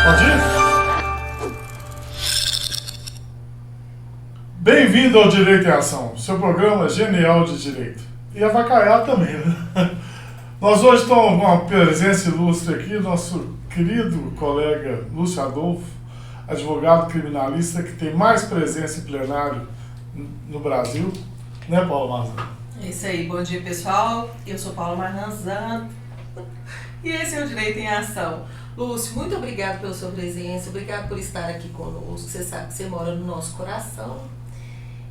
Pode ir? Bem-vindo ao Direito em Ação, seu programa genial de direito. E avacaiar também, né? Nós hoje estamos com uma presença ilustre aqui, nosso querido colega Lúcio Adolfo, advogado criminalista que tem mais presença em plenário no Brasil, né, Paulo Marzano? É isso aí, bom dia pessoal, eu sou Paulo Marzano e esse é o Direito em Ação. Lúcio, muito obrigado pela sua presença, obrigado por estar aqui conosco, você sabe que você mora no nosso coração.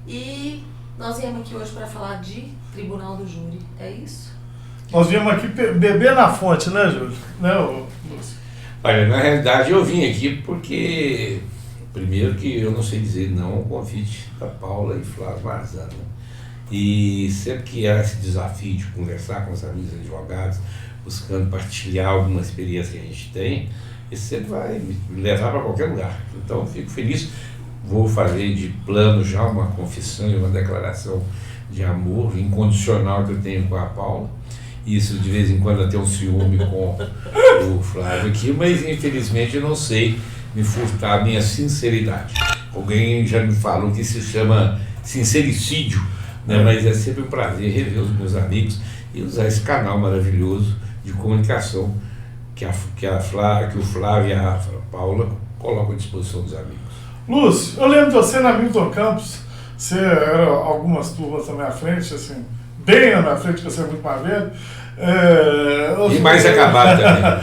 E nós viemos aqui hoje para falar de Tribunal do Júri, é isso? Nós viemos aqui beber na fonte, né, Júlio? Né, Lúcio? Olha, na realidade eu vim aqui porque, primeiro que eu não sei dizer não ao convite da Paula e Flávio Marzano. E sempre que há esse desafio de conversar com os amigos advogados, buscando partilhar alguma experiência que a gente tem, isso sempre vai me levar para qualquer lugar. Então eu fico feliz, vou fazer de plano já uma confissão e uma declaração de amor incondicional que eu tenho com a Paula. Isso de vez em quando até um ciúme com o Flávio aqui, mas infelizmente eu não sei me furtar a minha sinceridade. Alguém já me falou que isso se chama sincericídio, né? Mas é sempre um prazer rever os meus amigos e usar esse canal maravilhoso de comunicação que o Flávio e a Paula colocam à disposição dos amigos. Lúcio, eu lembro de você na Milton Campos, você era algumas turmas na minha frente, assim, bem na minha frente, porque você é muito mais velho. E mais acabado também.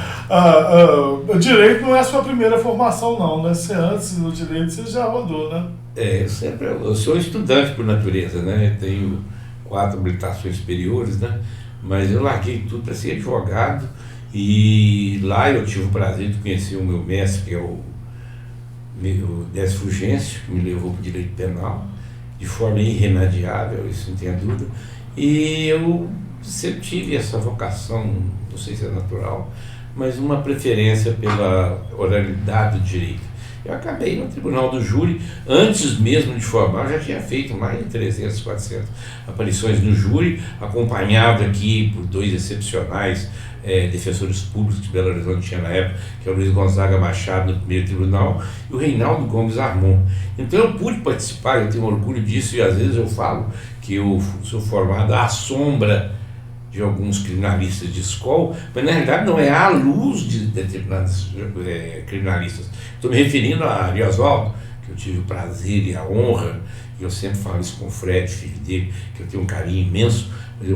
O direito não é a sua primeira formação, não, né? Você antes do direito você já rodou, né? Eu sou estudante por natureza, né? Eu tenho 4 habilitações superiores, né? Mas eu larguei tudo para ser advogado e lá eu tive o prazer de conhecer o meu mestre, que é o Décio Fulgêncio, que me levou para o direito penal de forma irremediável, isso não tenha dúvida. E eu sempre tive essa vocação, não sei se é natural, mas uma preferência pela oralidade do direito. Eu acabei no Tribunal do Júri, antes mesmo de formar, já tinha feito mais de 300, 400 aparições no júri, acompanhado aqui por 2 excepcionais defensores públicos de Belo Horizonte tinha na época, que é o Luiz Gonzaga Machado no primeiro tribunal e o Reinaldo Gomes Armon. Então eu pude participar, eu tenho orgulho disso e às vezes eu falo que eu sou formado à sombra de alguns criminalistas de escola, mas na realidade não é à luz de determinados criminalistas. Estou me referindo a Ari Oswaldo, que eu tive o prazer e a honra, e eu sempre falo isso com o Fred, filho dele, que eu tenho um carinho imenso, mas eu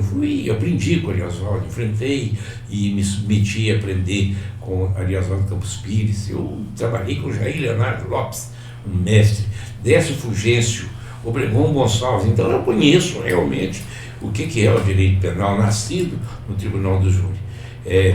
aprendi com Ari Oswaldo, enfrentei e me submeti a aprender com Ari Oswaldo Campos Pires. Eu trabalhei com Jair Leonardo Lopes, um mestre, Décio Fulgêncio, Obregon Gonçalves. Então eu conheço realmente o que é o direito penal, nascido no Tribunal do Júri.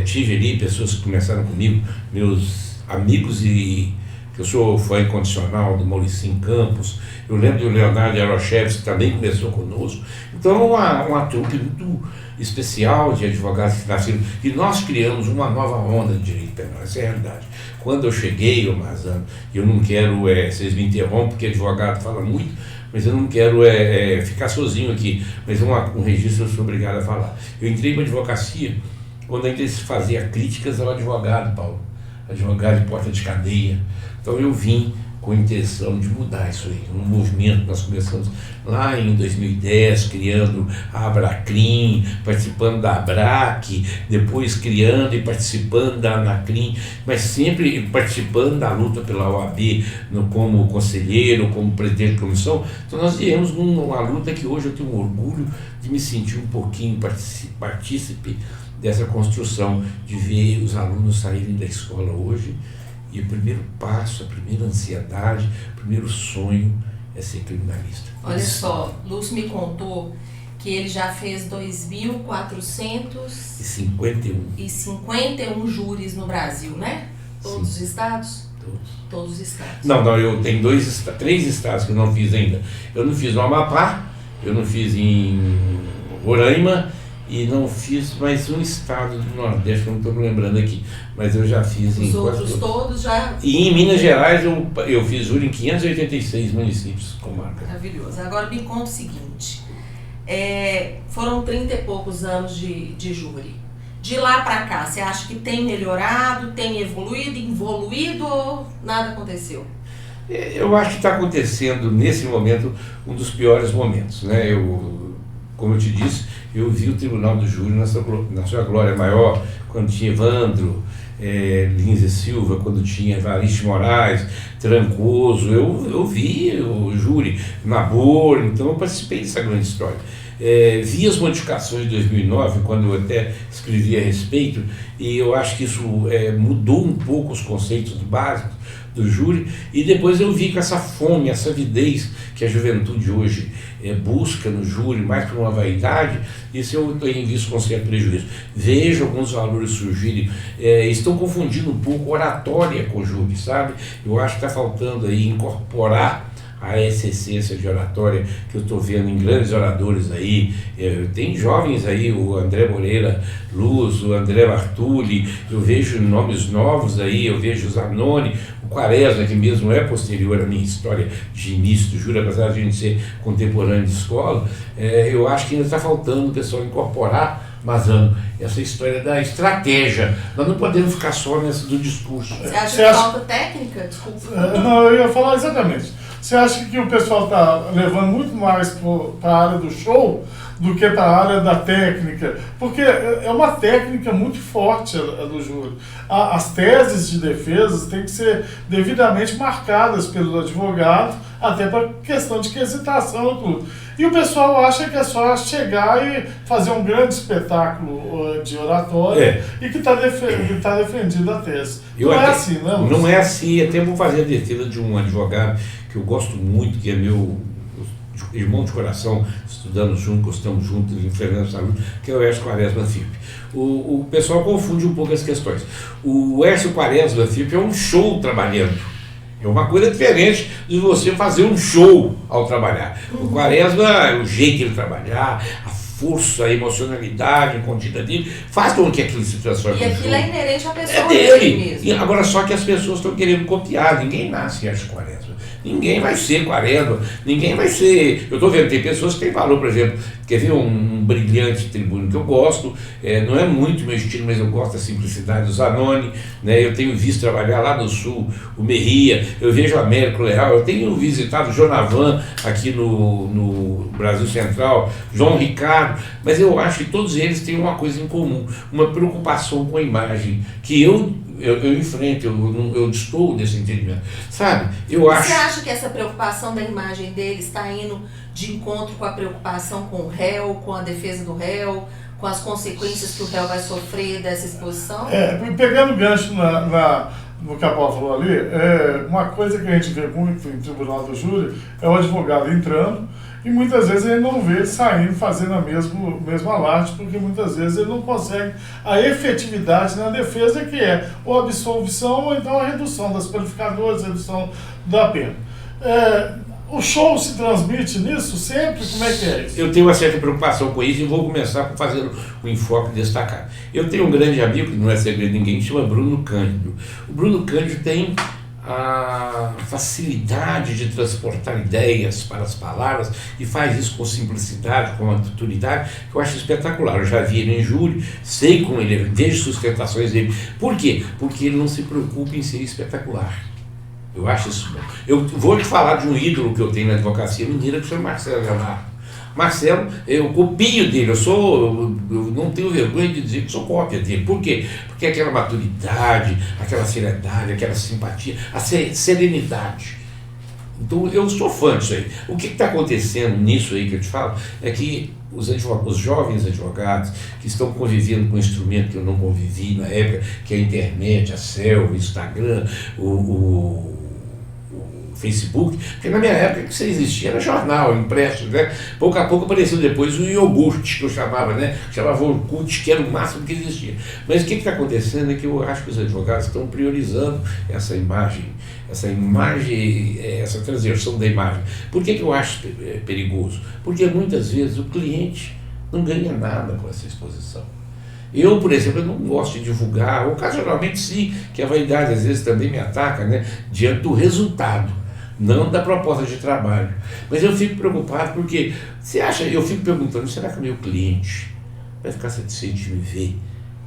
Tive ali pessoas que começaram comigo, meus amigos, e que eu sou fã incondicional do Mauricinho Campos. Eu lembro do Leonardo Yaroshevski, que também começou conosco. Então uma trupe muito especial de advogados que nasceram, e nós criamos uma nova onda de direito penal, essa é a realidade. Quando eu cheguei, Marzano, eu não quero, vocês me interrompem porque advogado fala muito, mas eu não quero ficar sozinho aqui, mas um registro eu sou obrigado a falar. Eu entrei para a advocacia quando ainda se fazia críticas ao advogado, Paulo, advogado de porta de cadeia. Então eu vim com a intenção de mudar isso aí, um movimento que nós começamos lá em 2010, criando a Abracrim, participando da ABRAC, depois criando e participando da ANACRIM, mas sempre participando da luta pela OAB como conselheiro, como presidente de comissão. Então nós viemos numa luta que hoje eu tenho um orgulho de me sentir um pouquinho partícipe dessa construção, de ver os alunos saírem da escola hoje. E o primeiro passo, a primeira ansiedade, o primeiro sonho é ser criminalista. Olha só, Lúcio me contou que ele já fez 2.451 júris no Brasil, né? Todos os estados? Todos os estados. Não, eu tenho 3 estados que eu não fiz ainda. Eu não fiz no Amapá, eu não fiz em Roraima, e não fiz mais um estado do Nordeste, que eu não estou me lembrando aqui, mas eu já fiz em... Os outros todos já... E em Minas Gerais eu fiz júri em 586 municípios, comarca. Maravilhoso. Agora me conta o seguinte, foram 30 e poucos anos de júri. De lá para cá, você acha que tem melhorado, tem evoluído ou nada aconteceu? Eu acho que está acontecendo nesse momento um dos piores momentos, né? Como eu te disse, eu vi o Tribunal do Júri na sua glória maior, quando tinha Evandro, Lins e Silva, quando tinha Evaristo Moraes, Trancoso, eu vi o júri, Nabor, então eu participei dessa grande história. Vi as modificações de 2009, quando eu até escrevi a respeito, e eu acho que isso mudou um pouco os conceitos básicos do júri, e depois eu vi com essa fome, essa avidez que a juventude hoje busca no júri, mais por uma vaidade, isso eu tenho visto com certo prejuízo. Vejo alguns valores surgirem, estão confundindo um pouco oratória com júri, sabe? Eu acho que está faltando aí incorporar essa essência de oratória que eu estou vendo em grandes oradores aí. Tem jovens aí, o André Moreira Luz, o André Bartuli, eu vejo nomes novos aí, eu vejo o Zanoni, o Quaresma, que mesmo é posterior à minha história de início do júri, apesar de a gente ser contemporâneo de escola. Eu acho que ainda está faltando o pessoal incorporar, Mazano, essa história da estratégia. Nós não podemos ficar só nessa do discurso. Você acha que falta técnica? Desculpa. Não, eu ia falar exatamente. Você acha que o pessoal está levando muito mais para a área do show do que para a área da técnica? Porque é uma técnica muito forte a do júri. As teses de defesa têm que ser devidamente marcadas pelo advogado, até para questão de quesitação e tudo. E o pessoal acha que é só chegar e fazer um grande espetáculo de oratória e que está defendido a tese. Não é assim, né, Lúcio? Não é assim. Até vou fazer a defesa de um advogado que eu gosto muito, que é meu irmão de coração, estudando junto, estamos juntos em Fernando Saúde, que é o Hércio Quaresma Filho. O pessoal confunde um pouco as questões. O Hércio Quaresma Filho é um show trabalhando. É uma coisa diferente de você fazer um show ao trabalhar. O Quaresma, o jeito de ele trabalhar, a força, a emocionalidade contida dele, faz com que aquilo se transforme em show. E aquilo é inerente à pessoa é dele mesmo. E agora só que as pessoas estão querendo copiar. Ninguém nasce Hércio Quaresma. Ninguém vai ser Quaresma. Ninguém vai ser... Eu estou vendo, tem pessoas que têm valor, por exemplo, quer ver um brilhante tribuno que eu gosto, não é muito meu estilo, mas eu gosto da simplicidade do Zanoni, né? Eu tenho visto trabalhar lá no Sul o Merria, eu vejo o Américo Leal, eu tenho visitado o Jonavan aqui no Brasil Central, João Ricardo, mas eu acho que todos eles têm uma coisa em comum, uma preocupação com a imagem, que eu enfrento, eu estou nesse entendimento, sabe? Você acha que essa preocupação da imagem dele está indo de encontro com a preocupação com o réu, com a defesa do réu, com as consequências que o réu vai sofrer dessa exposição? Pegando gancho no que a Paula falou ali, uma coisa que a gente vê muito em tribunal do júri é o advogado entrando e muitas vezes ele não vê ele saindo fazendo a mesmo alarde, porque muitas vezes ele não consegue a efetividade na defesa, que é ou a absolvição ou então a redução das qualificadoras, a redução da pena. O show se transmite nisso sempre? Como é que é isso? Eu tenho uma certa preocupação com isso e vou começar fazendo um enfoque destacado. Eu tenho um grande amigo, que não é segredo de ninguém, que chama Bruno Cândido. O Bruno Cândido tem a facilidade de transportar ideias para as palavras e faz isso com simplicidade, com maturidade, que eu acho espetacular. Eu já vi ele em júri, sei como ele é, vejo sustentações dele. Por quê? Porque ele não se preocupa em ser espetacular. Eu acho isso bom. Eu vou te falar de um ídolo que eu tenho na advocacia mineira, que chama Marcelo Leonardo. Marcelo, eu copio dele, eu não tenho vergonha de dizer que sou cópia dele. Por quê? Porque aquela maturidade, aquela seriedade, aquela simpatia, a serenidade. Então eu sou fã disso aí. O que está acontecendo nisso aí que eu te falo é que os jovens advogados que estão convivendo com um instrumento que eu não convivi na época, que é a internet, a selva, o Instagram, o Facebook, porque na minha época que isso existia era jornal, impresso, né? Pouco a pouco apareceu depois o iogurte, que eu chamava, né? Chamava Orkut, que era o máximo que existia. Mas o que está acontecendo é que eu acho que os advogados estão priorizando essa imagem, essa transição da imagem. Por que eu acho perigoso? Porque muitas vezes o cliente não ganha nada com essa exposição. Eu, por exemplo, eu não gosto de divulgar, ocasionalmente sim, que a vaidade às vezes também me ataca, né? Diante do resultado, não da proposta de trabalho. Mas eu fico preocupado porque, eu fico perguntando, será que o meu cliente vai ficar satisfeito de me ver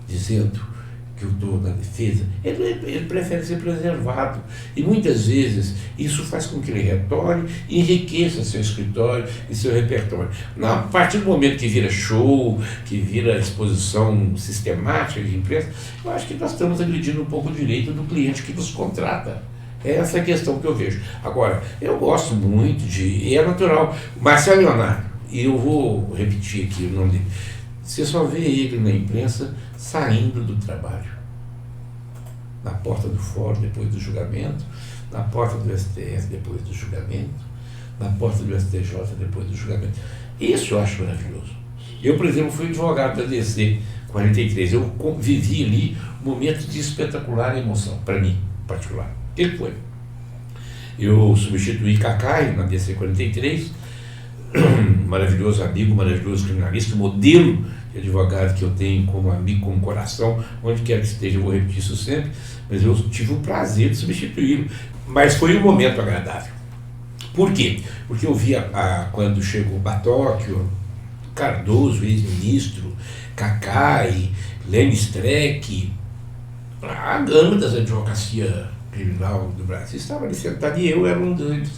dizendo que eu estou na defesa, ele prefere ser preservado. E muitas vezes isso faz com que ele retorne e enriqueça seu escritório e seu repertório. A partir do momento que vira show, que vira exposição sistemática de imprensa, eu acho que nós estamos agredindo um pouco o direito do cliente que nos contrata. É essa a questão que eu vejo. Agora, eu gosto muito e é natural, Marcelo Leonardo, e eu vou repetir aqui o nome dele, você só vê ele na imprensa saindo do trabalho. Na porta do fórum, depois do julgamento, na porta do STF, depois do julgamento, na porta do STJ, depois do julgamento. Isso eu acho maravilhoso. Eu, por exemplo, fui advogado da DC 43. Eu vivi ali um momento de espetacular emoção, para mim, em particular. Ele foi. Eu substituí Cacai na DC 43, maravilhoso amigo, maravilhoso criminalista, modelo de advogado que eu tenho como amigo, como coração, onde quer que esteja, eu vou repetir isso sempre, mas eu tive o prazer de substituí-lo. Mas foi um momento agradável. Por quê? Porque eu vi quando chegou Batóquio, Cardoso, ex-ministro, Cacai, Lênin Streck, a gama das advocacia criminal do Brasil estava ali sentado e eu era um deles.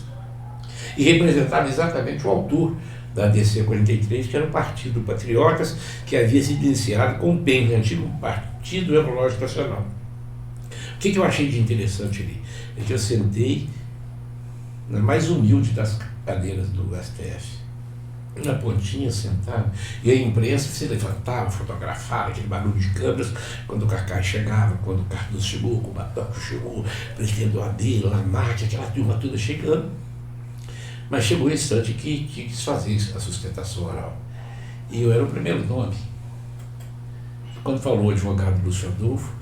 E representava exatamente o autor da DC 43, que era o Partido Patriotas, que havia se iniciado com o PEN, o antigo Partido Ecológico Nacional. O que eu achei de interessante ali? É que eu sentei na mais humilde das cadeiras do STF, na pontinha sentado, e a imprensa se levantava, fotografava, aquele barulho de câmeras, quando o Cacai chegava, quando o Cardoso chegou, quando o Batóquio chegou, o presidente do AD, Lamarck, aquela turma toda chegando. Mas chegou o instante que quis fazer a sustentação oral. E eu era o primeiro nome. Quando falou o advogado Lúcio Adolfo,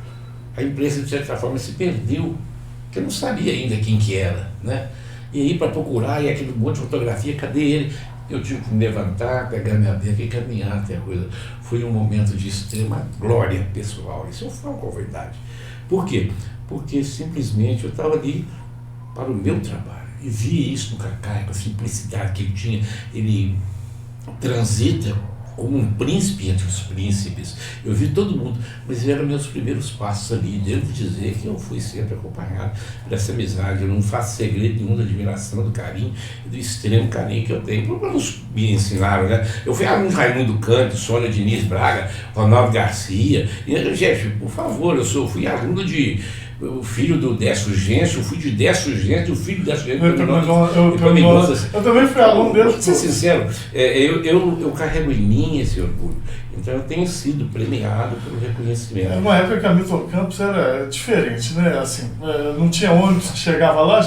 a imprensa, de certa forma, se perdeu, porque eu não sabia ainda quem que era, né? E aí, para procurar, e aquele monte de fotografia, cadê ele? Eu tive que me levantar, pegar minha beca e caminhar até a coisa. Foi um momento de extrema glória pessoal. Isso foi uma verdade. Por quê? Porque simplesmente eu estava ali para o meu trabalho. E vi isso no Cacai, com a simplicidade que ele tinha. Ele transita como um príncipe entre os príncipes. Eu vi todo mundo, mas eram meus primeiros passos ali. Devo dizer que eu fui sempre acompanhado dessa amizade. Eu não faço segredo nenhum da admiração, do carinho e do extremo carinho que eu tenho. Nos me ensinaram, né? Eu fui aluno de Raimundo Canto, Sônia Diniz Braga, Ronaldo Garcia. E, gente, por favor, fui aluno o filho do Décio Gêncio, eu fui de Décio Gêncio, o filho do Décio Gêncio. Eu também fui aluno dele. Vou ser sincero, eu carrego em mim esse orgulho. Então eu tenho sido premiado pelo reconhecimento. Numa época que a Milton Campos era diferente, né? Assim, não tinha ônibus que chegava lá,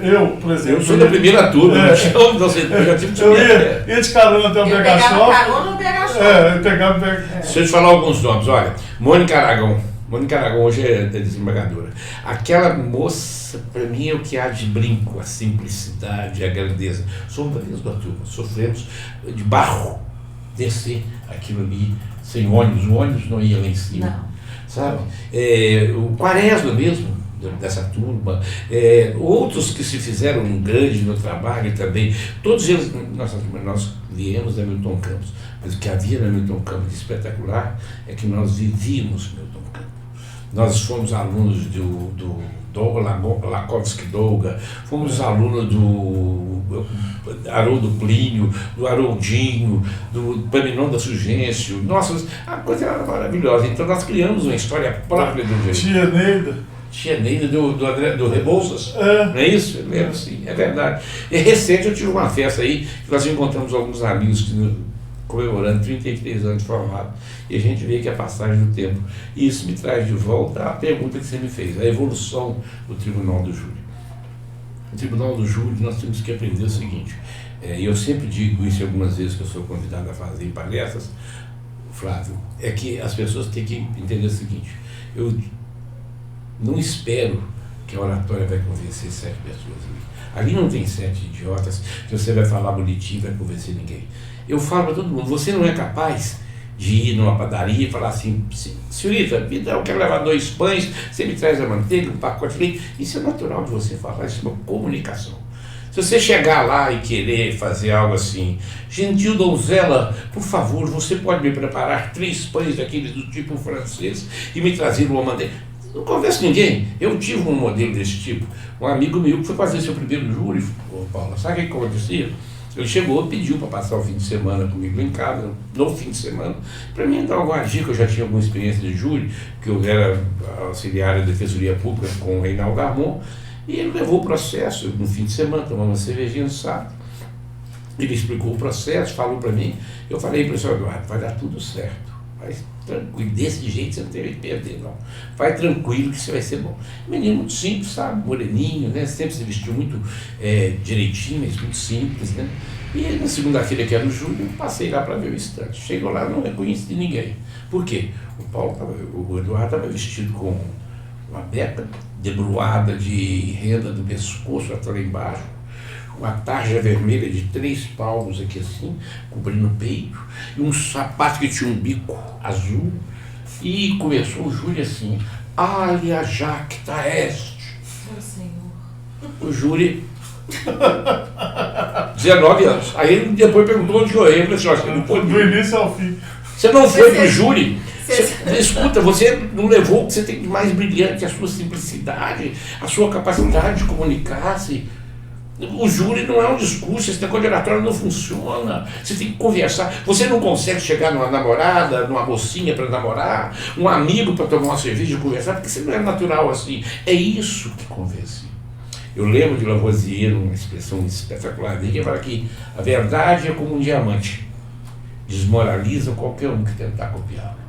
eu, por exemplo... Eu sou da primeira turma, não tinha ônibus, eu já tive de ia de carona até o BH Shopping. Pegava carona ou BH Shopping. Eu pegava o BH. Deixa eu te falar alguns nomes, olha. Mônica Aragão hoje é desembargadora. Aquela moça, para mim, é o que há de brinco, a simplicidade, a grandeza. Somos da mesma turma, sofremos de barro, descer aquilo ali, sem ônibus, o ônibus não ia lá em cima. Não. Sabe? O Quaresma mesmo, dessa turma, outros que se fizeram um grande no trabalho também, todos eles, nós viemos da Milton Campos, mas o que havia na Milton Campos de espetacular é que nós vivíamos Milton Campos. Nós fomos alunos do Lakovski Dolga, fomos alunos do Haroldo Plínio, do Haroldinho, do Paminon da Sugêncio. Nossa, a coisa era maravilhosa. Então nós criamos uma história própria do jeito. Tia Neida do Rebouças, não é isso? Eu lembro, sim, é verdade. E recente eu tive uma festa aí, que nós encontramos alguns amigos comemorando 33 anos de formado, e a gente vê que é a passagem do tempo. E isso me traz de volta a pergunta que você me fez, a evolução do Tribunal do Júri. No Tribunal do Júri nós temos que aprender o seguinte, e eu sempre digo isso algumas vezes que eu sou convidado a fazer em palestras, Flávio, é que as pessoas têm que entender o seguinte, eu não espero que a oratória vai convencer 7 pessoas ali. Ali não tem 7 idiotas que você vai falar bonitinho e vai convencer ninguém. Eu falo para todo mundo, você não é capaz de ir numa padaria e falar assim, senhorita, eu quero levar 2 pães, você me traz a manteiga, um pacote de leite. Isso é natural de você falar, isso é uma comunicação. Se você chegar lá e querer fazer algo assim, gentil donzela, por favor, você pode me preparar 3 pães daqueles do tipo francês e me trazer uma bandeja. Não converso com ninguém. Eu tive um modelo desse tipo. Um amigo meu que foi fazer seu primeiro júri, Paulo, sabe o que acontecia? Ele chegou e pediu para passar o fim de semana comigo em casa, no fim de semana, para mim dar alguma dica. Eu já tinha alguma experiência de júri, que eu era auxiliar da Defensoria Pública com o Reinaldo Armon, e ele levou o processo no fim de semana, tomamos uma cervejinha no sábado. Ele explicou o processo, falou para mim, eu falei para o senhor Eduardo, vai dar tudo certo, vai tranquilo, desse jeito você não tem que perder não, vai tranquilo que você vai ser bom. Menino muito simples, sabe, moreninho, né, sempre se vestiu muito direitinho, mas muito simples, né. E na segunda-feira, que era o júri, eu passei lá para ver o estante. Chegou lá, não reconheci ninguém. Por quê? O Eduardo estava vestido com uma beca debruada de renda do pescoço até lá embaixo, uma tarja vermelha de 3 palmos aqui assim, cobrindo o peito, e um sapato que tinha um bico azul, e começou o júri assim, alia jacta est. Meu Senhor. O júri, 19 anos. Aí ele depois perguntou onde eu ia, eu falei assim, não pode Do início ao fim. você não foi pro júri. Escuta, você não levou o que você tem de mais brilhante, a sua simplicidade, a sua capacidade de comunicar-se. O júri não é um discurso, esse negócio de oratório não funciona. Você tem que conversar. Você não consegue chegar numa namorada, numa mocinha para namorar, um amigo para tomar uma cerveja e conversar, porque você não é natural assim. É isso que convence. Eu lembro de Lavoisier, uma expressão espetacular dele, que fala que a verdade é como um diamante, desmoraliza qualquer um que tentar copiá-lo.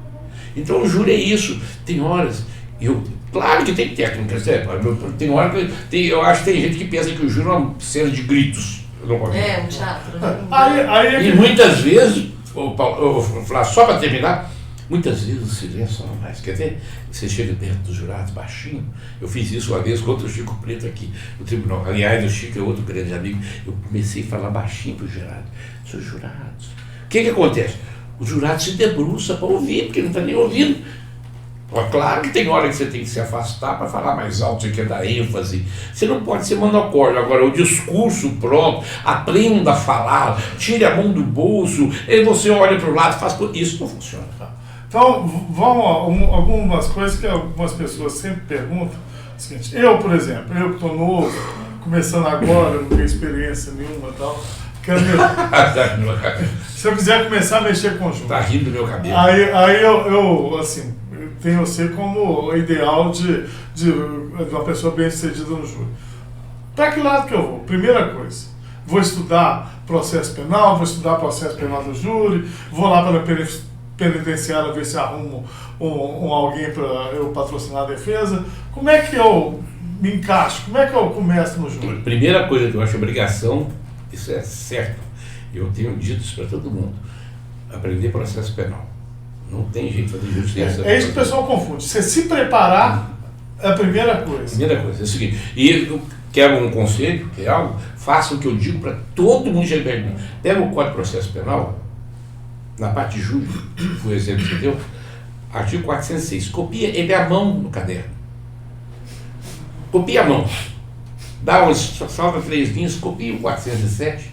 Então o júri é isso. Tem horas, claro que tem técnicas, tem hora que eu acho que tem gente que pensa que o júri é uma cena de gritos. Eu não concordo. Um teatro. Aí E muitas vezes, eu vou falar só para terminar, muitas vezes o silêncio não mais. Quer ver? Você chega dentro dos jurados baixinho. Eu fiz isso uma vez contra o Chico Preto aqui no tribunal. Aliás, o Chico é outro grande amigo. Eu comecei a falar baixinho para os jurados. Seus jurados. O que acontece? O jurado se debruça para ouvir, porque não está nem ouvindo. Claro que tem hora que você tem que se afastar para falar mais alto, você quer dar ênfase. Você não pode ser monocórdio. Agora, o discurso pronto, aprenda a falar, tire a mão do bolso, e você olha para o lado, faz isso, não funciona. Então, vamos algumas coisas que algumas pessoas sempre perguntam. O seguinte, eu, por exemplo, eu que estou novo, começando agora, não tenho experiência nenhuma e tal, quero se eu quiser começar a mexer com o júri. Tá rindo do meu cabelo. Aí eu assim, tenho você como o ideal de uma pessoa bem sucedida no júri. Para que lado que eu vou? Primeira coisa, vou estudar processo penal, vou estudar processo penal do júri, vou lá para a penitenciária ver se arrumo alguém para eu patrocinar a defesa. Como é que eu me encaixo? Como é que eu começo no júri? Primeira coisa que eu acho obrigação, isso é certo, eu tenho dito isso para todo mundo, aprender processo penal. Não tem jeito de fazer justiça. É isso que o pessoal confunde. Você se preparar é a primeira coisa. Primeira coisa, é o seguinte, e eu quero um conselho, que é algo, faça o que eu digo para todo mundo que pega. Pega o Código de Processo Penal, na parte de júri, foi o exemplo que você deu, artigo 406, copia ele à mão no caderno. Copia a mão. Salta 3 linhas, copia o 407,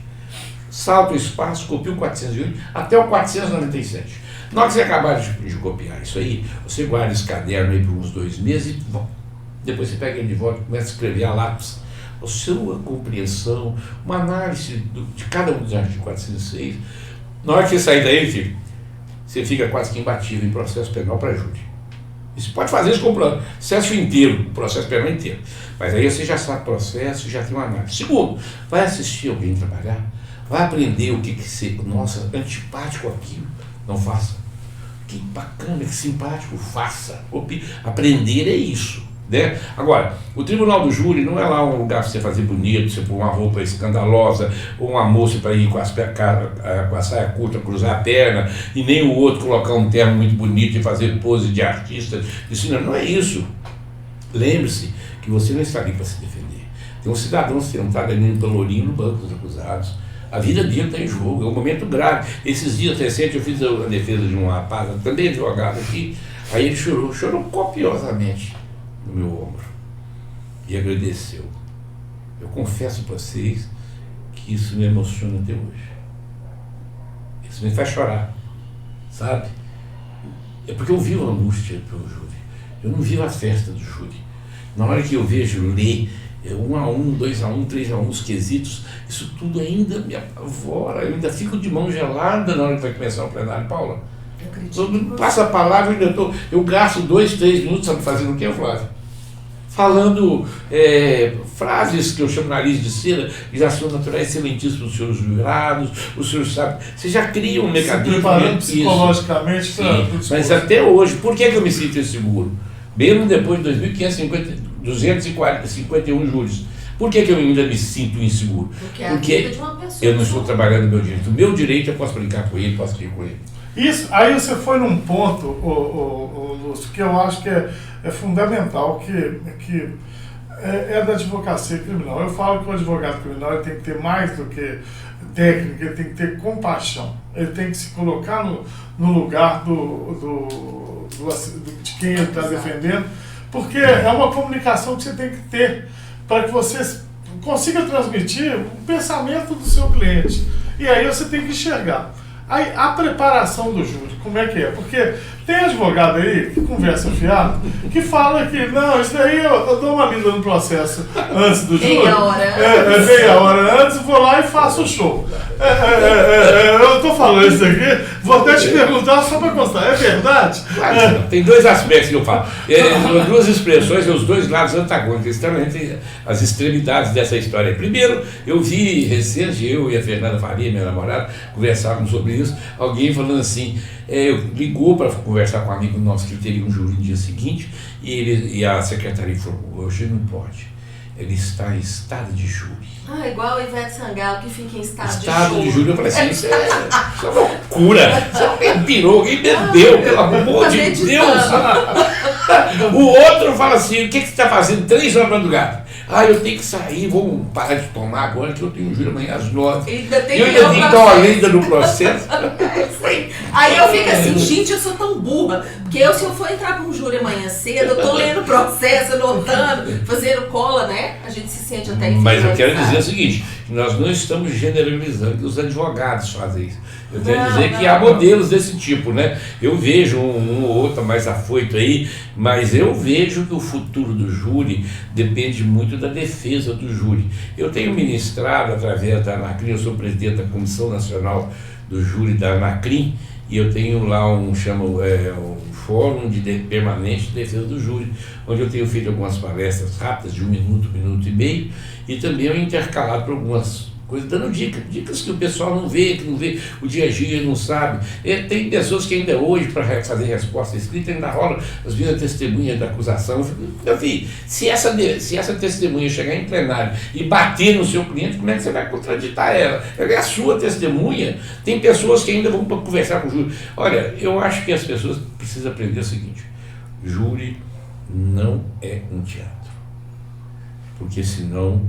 salta o espaço, copia o 408, até o 497. Na hora que você acabar de copiar isso aí, você guarda esse caderno aí por uns 2 meses e bom, depois você pega ele de volta e começa a escrever a lápis a sua compreensão, uma análise de cada um dos artigos 406. Na hora que você sair daí, filho, você fica quase que imbatível em processo penal para júri. Você pode fazer isso com o processo inteiro, o processo penal inteiro. Mas aí você já sabe o processo, já tem uma análise. Segundo, vai assistir alguém trabalhar, vai aprender o que ser, nossa, antipático aquilo, não faça. Que bacana, que simpático, faça. Aprender é isso, né? Agora, o tribunal do júri não é lá um lugar para você fazer bonito, você pôr uma roupa escandalosa, ou uma moça para ir com a saia curta, cruzar a perna, e nem o outro colocar um terno muito bonito e fazer pose de artista. Isso não é isso. Lembre-se que você não está ali para se defender. Tem um cidadão sentado ali no pelourinho no banco dos acusados. A vida dele está em jogo, é um momento grave. Esses dias recentes eu fiz a defesa de um rapaz, também advogado aqui, aí ele chorou copiosamente no meu ombro e agradeceu. Eu confesso para vocês que isso me emociona até hoje. Isso me faz chorar, sabe? É porque eu vivo a angústia pelo júri. Eu não vivo a festa do júri. Na hora que eu vejo ler 1-1, 2-1, 3-1, os quesitos, isso tudo ainda me apavora. Eu ainda fico de mão gelada na hora que vai começar o plenário, Paula. Eu acredito. Quando passa a palavra, eu gasto 2, 3 minutos, sabe fazendo o que, Flávio? Falando frases que eu chamo nariz de cera, que já são naturais, excelentíssimos, os senhores jurados, os senhores sabem. Você já cria um mecanismo. Preparando psicologicamente para mas até hoje, por que eu me sinto inseguro? Mesmo depois de 251 júris. Por que eu ainda me sinto inseguro? Porque a vida de uma pessoa. Eu não estou trabalhando o meu direito. O meu direito eu posso brincar com ele, posso rir com ele. Isso, aí você foi num ponto, Lúcio, que eu acho que é fundamental, que é da advocacia criminal. Eu falo que o advogado criminal ele tem que ter mais do que técnica, ele tem que ter compaixão. Ele tem que se colocar no lugar de quem ele está defendendo, porque é uma comunicação que você tem que ter para que você consiga transmitir o pensamento do seu cliente. E aí você tem que enxergar. Aí, a preparação do júri, como é que é? Porque tem advogado aí que conversa fiado, que fala que, não, isso daí eu dou uma lida no processo antes do júri. Meia hora meia hora antes, vou lá e faço o show. Eu estou falando isso aqui, vou até te perguntar só para constar, é verdade? Claro, tem dois aspectos que eu falo. Duas expressões, os dois lados antagônicos, também tem as extremidades dessa história. Primeiro, eu vi recente, eu e a Fernanda Faria, minha namorada, conversávamos sobre isso, alguém falando assim, ligou para conversar com um amigo nosso que teria um júri no dia seguinte, e a secretaria falou, hoje não pode. Ele está em estado de júri. Igual o Ivete Sangalo que fica em estado de júri. Eu falei assim, isso é uma loucura. Isso alguém pirou, alguém bebeu, pelo amor de Deus. O outro fala assim, o que você está fazendo 3 horas da madrugada? Eu tenho que sair, vou parar de tomar agora que eu tenho um júri amanhã às 9. E eu ainda tenho que dar uma lida no processo. Aí eu fico assim, gente, eu sou tão burra, porque se eu for entrar para um júri amanhã cedo, eu tô lendo o processo, anotando, fazendo cola, né? A gente se sente até Mas eu quero dizer o seguinte, nós não estamos generalizando que os advogados fazem isso. Eu quero dizer que há modelos desse tipo, né? Eu vejo um ou outro mais afoito aí, mas eu vejo que o futuro do júri depende muito da defesa do júri. Eu tenho ministrado através da ANACRIM, eu sou presidente da Comissão Nacional do Júri da ANACRIM, e eu tenho lá um Fórum Permanente de Defesa do Júri, onde eu tenho feito algumas palestras rápidas de 1 minuto, 1 minuto e meio, e também eu intercalado por algumas coisas, dando dicas que o pessoal não vê, que não vê o dia a dia, não sabe. Tem pessoas que ainda hoje, para fazer resposta escrita, ainda rola as minhas testemunhas da acusação. Eu fico, se essa testemunha chegar em plenário e bater no seu cliente, como é que você vai contraditar ela? Ela é a sua testemunha. Tem pessoas que ainda vão conversar com o júri. Olha, eu acho que as pessoas precisam aprender o seguinte, júri não é um teatro, porque senão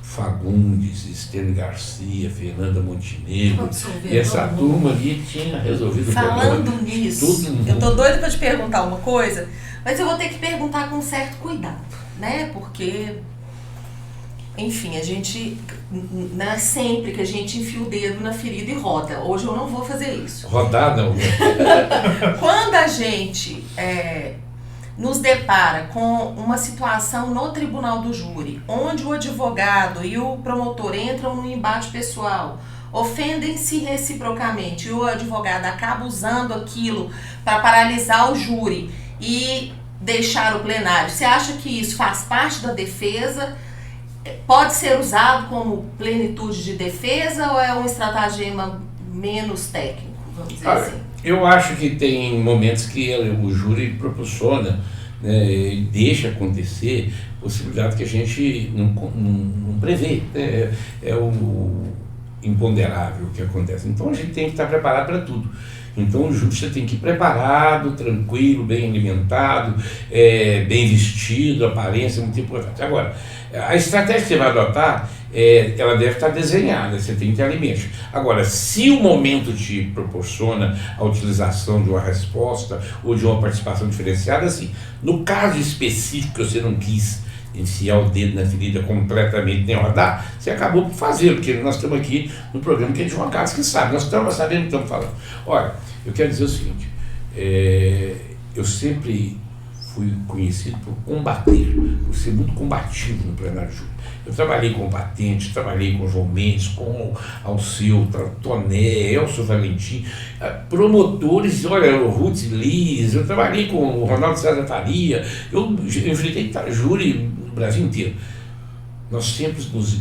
Fagundes, Estênio Garcia, Fernanda Montenegro, essa turma ali tinha resolvido o problema. Falando nisso, eu tô doida para te perguntar uma coisa, mas eu vou ter que perguntar com um certo cuidado, né? Porque, enfim, a gente, não é sempre que a gente enfia o dedo na ferida e roda. Hoje eu não vou fazer isso. Rodar não. Quando a gente nos depara com uma situação no tribunal do júri, onde o advogado e o promotor entram num embate pessoal, ofendem-se reciprocamente e o advogado acaba usando aquilo para paralisar o júri e deixar o plenário, você acha que isso faz parte da defesa? Pode ser usado como plenitude de defesa ou é um estratagema menos técnico, vamos dizer assim? Eu acho que tem momentos que o júri proporciona, né, deixa acontecer possibilidade que a gente não prevê. É o imponderável que acontece. Então a gente tem que estar preparado para tudo. Então o júri você tem que ir preparado, tranquilo, bem alimentado, bem vestido, aparência é muito importante. Agora, a estratégia que você vai adotar, ela deve estar desenhada, você tem que ter alimentos. Agora, se o momento te proporciona a utilização de uma resposta ou de uma participação diferenciada, assim, no caso específico que você não quis enfiar o dedo na ferida completamente nem rodar, você acabou por fazer, porque nós estamos aqui no programa que é advogados que sabem, nós estamos sabendo o que estamos falando. Olha, eu quero dizer o seguinte, eu sempre fui conhecido por combater, por ser muito combativo no plenário júri. Eu trabalhei com patentes, trabalhei com João Mendes, com Alceu, Toné, Elcio Valentim, promotores, olha, o Ruth Liz, eu trabalhei com o Ronaldo César Faria, eu enfrentei júri no Brasil inteiro. Nós sempre nos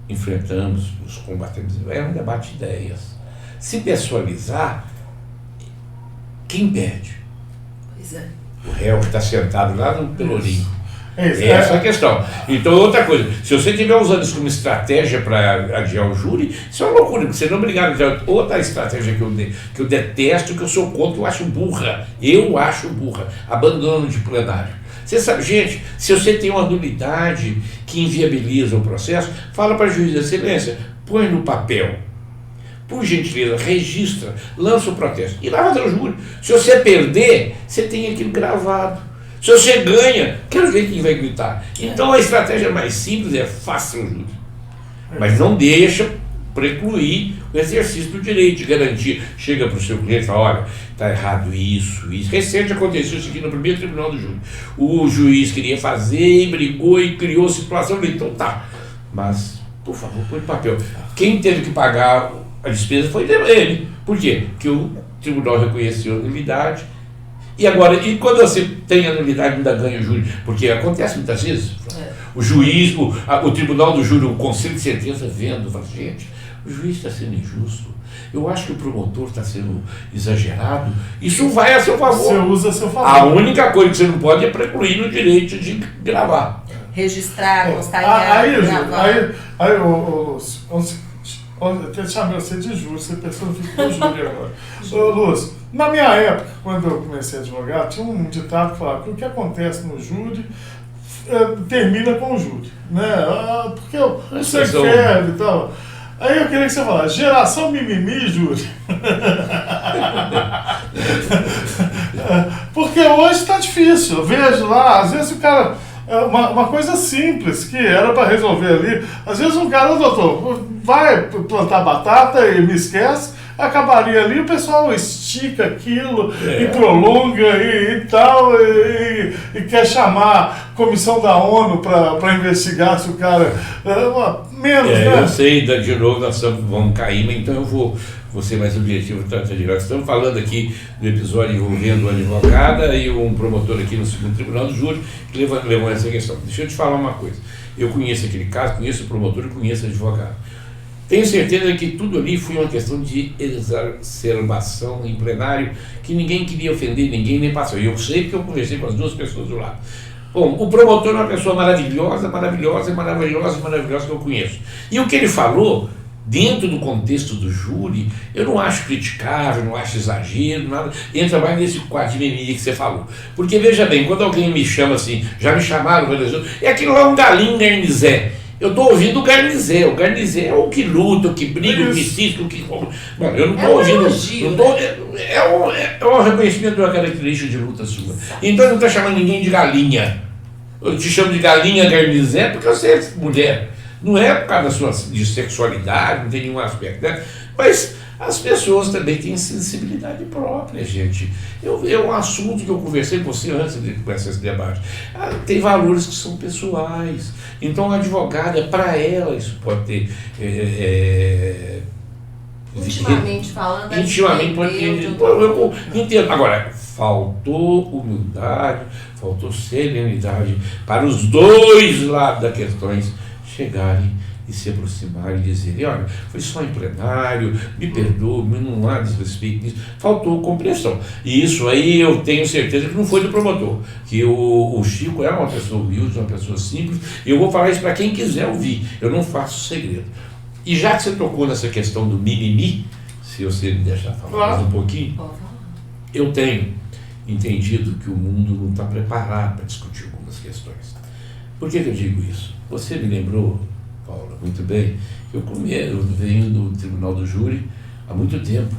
enfrentamos, nos combatemos, é um debate de ideias. Se pessoalizar, quem perde? Pois é. O réu que está sentado lá no Pelourinho. Essa é a questão. Então, outra coisa, se você estiver usando isso como estratégia para adiar o júri, isso é uma loucura, porque você não é obrigado a adiar. Outra estratégia que eu detesto, que eu sou contra, eu acho burra. Abandono de plenário. Você sabe, gente, se você tem uma nulidade que inviabiliza o processo, fala para a juiz de excelência, põe no papel. Por gentileza, registra, lança o protesto e vai fazer o júri. Se você perder, você tem aquilo gravado. Se você ganha, quero ver quem vai gritar. Então a estratégia mais simples é faça o júri. Mas não deixa precluir o exercício do direito de garantia. Chega para o seu cliente e fala, olha, está errado isso. Recente aconteceu isso aqui no primeiro tribunal do júri. O juiz queria fazer, brigou e criou situação. Então tá, mas por favor, põe no papel. Quem teve que pagar a despesa foi ele. Por quê? Porque o tribunal reconheceu a nulidade. E agora, e quando você tem a nulidade, ainda ganha o júri? Porque acontece muitas vezes. O juiz, o tribunal do júri, o conselho de sentença vendo, fala, gente, o juiz está sendo injusto. Eu acho que o promotor está sendo exagerado. Isso vai a seu favor. Você usa a seu favor. A única coisa que você não pode é precluir no direito de gravar. Registrar, constar eu até chamei você de júri, você personificou o júri agora. Ô, Lúcio, na minha época, quando eu comecei a advogar, tinha um ditado que falava que o que acontece no júri termina com o júri, né? Porque você quer e tal. Aí eu queria que você falasse, geração mimimi, júri. Porque hoje está difícil, eu vejo lá, às vezes o cara... Uma coisa simples que era para resolver ali. Às vezes um cara, doutor, vai plantar batata e me esquece, acabaria ali, o pessoal estica aquilo e prolonga e tal, e quer chamar a comissão da ONU para investigar se o cara... menos, né? Eu sei, de novo nós vamos cair, mas então eu vou ser mais objetivo. Estamos falando aqui do episódio envolvendo uma advogada e um promotor aqui no segundo tribunal do júri que levou essa questão. Deixa eu te falar uma coisa. Eu conheço aquele caso, conheço o promotor e conheço o advogado. Tenho certeza que tudo ali foi uma questão de exacerbação em plenário, que ninguém queria ofender ninguém, nem passou. E eu sei porque eu conversei com as duas pessoas do lado. Bom, o promotor é uma pessoa maravilhosa que eu conheço. E o que ele falou, dentro do contexto do júri, eu não acho criticável, não acho exagero, nada. Entra mais nesse quadro de mimimi que você falou. Porque, veja bem, quando alguém me chama assim, já me chamaram, é aquilo lá é um galinho garnizé. Eu estou ouvindo o garnizé. O garnizé é o que luta, o que briga, o que cisca, o que... Bom, eu não estou ouvindo... É um reconhecimento de uma característica de luta sua. Então eu não estou chamando ninguém de galinha. Eu te chamo de galinha garnizé porque você é mulher. Não é por causa da sua de sexualidade, não tem nenhum aspecto, né? Mas as pessoas também têm sensibilidade própria, gente. É um assunto que eu conversei com você antes de começar esse debate. Tem valores que são pessoais. Então, a advogada, para ela, isso pode ter... intimamente falando... Intimamente pode ter... Eu entendo. Agora, faltou humildade, faltou serenidade para os dois lados das questões chegarem e se aproximarem e dizerem, olha, foi só em plenário, me perdoe, não há desrespeito nisso, faltou compreensão. E isso aí eu tenho certeza que não foi do promotor, que o Chico é uma pessoa humilde, uma pessoa simples, e eu vou falar isso para quem quiser ouvir, eu não faço segredo. E já que você tocou nessa questão do mimimi, se você me deixar falar mais um pouquinho, eu tenho entendido que o mundo não está preparado para discutir algumas questões. Por que eu digo isso? Você me lembrou, Paula, muito bem, que eu venho do Tribunal do Júri há muito tempo,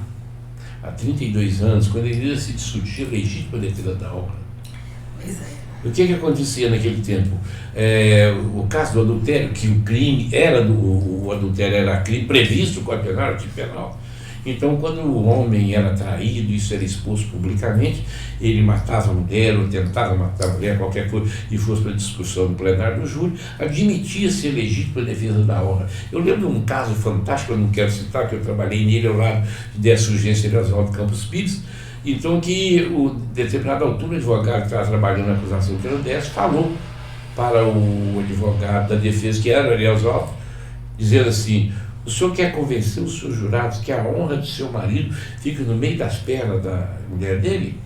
há 32 anos, quando ainda se discutia a legítima defesa da obra. Pois é. O que acontecia naquele tempo? O caso do adultério, que o crime o adultério era crime previsto com a penal, tipo penal. Então, quando o homem era traído, isso era exposto publicamente, ele matava a mulher, ou tentava matar a mulher, qualquer coisa, e fosse para discussão no plenário do júri, admitia ser legítimo a defesa da honra. Eu lembro de um caso fantástico, eu não quero citar, que eu trabalhei nele ao lado de Décio Urgência e Oswaldo Campos Pires, então que, determinada altura, o advogado que estava trabalhando na acusação pelo Décio falou para o advogado da defesa, que era o Ariel Oswaldo, dizendo assim: o senhor quer convencer os seus jurados que a honra de seu marido fica no meio das pernas da mulher dele?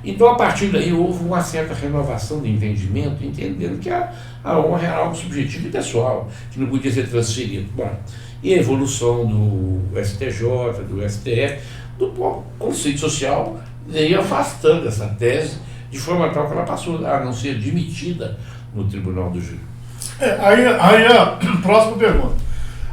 Então, a partir daí, houve uma certa renovação de entendimento, entendendo que a honra era algo subjetivo e pessoal, que não podia ser transferido. Bom, e a evolução do STJ, do STF, do conceito social, veio afastando essa tese, de forma tal que ela passou a não ser admitida no Tribunal do Júri. Aí a próxima pergunta.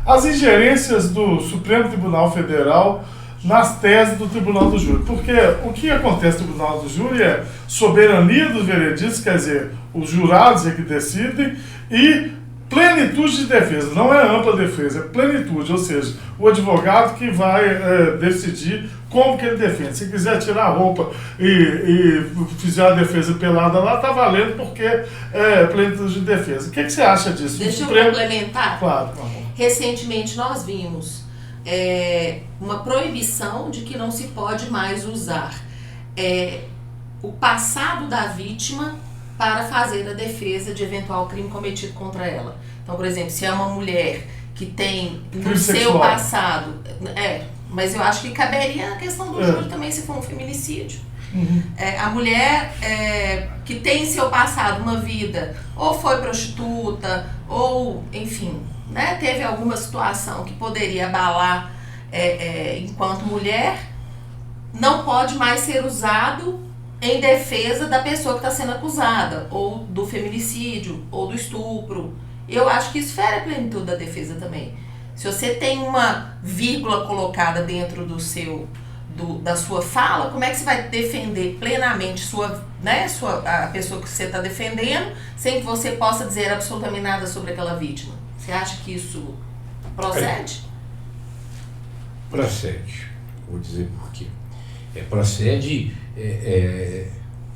As ingerências do Supremo Tribunal Federal nas teses do Tribunal do Júri. Porque o que acontece no Tribunal do Júri é soberania dos vereditos, quer dizer, os jurados é que decidem, e plenitude de defesa. Não é ampla defesa, é plenitude, ou seja, o advogado que vai decidir como que ele defende. Se quiser tirar a roupa e fizer a defesa pelada lá, está valendo, porque é plenitude de defesa. O que você acha disso? Deixa eu complementar. Claro, por favor. Recentemente nós vimos uma proibição de que não se pode mais usar o passado da vítima para fazer a defesa de eventual crime cometido contra ela. Então, por exemplo, se é uma mulher que tem no seu passado... mas eu acho que caberia a questão do júri também, se for um feminicídio. Uhum. A mulher que tem em seu passado uma vida, ou foi prostituta, ou, enfim, né, teve alguma situação que poderia abalar enquanto mulher, não pode mais ser usado em defesa da pessoa que está sendo acusada, ou do feminicídio, ou do estupro. Eu acho que isso fere a plenitude da defesa também. Se você tem uma vírgula colocada dentro da sua fala, como é que você vai defender plenamente a pessoa que você está defendendo, sem que você possa dizer absolutamente nada sobre aquela vítima? Você acha que isso procede? Procede. Vou dizer por quê. Procede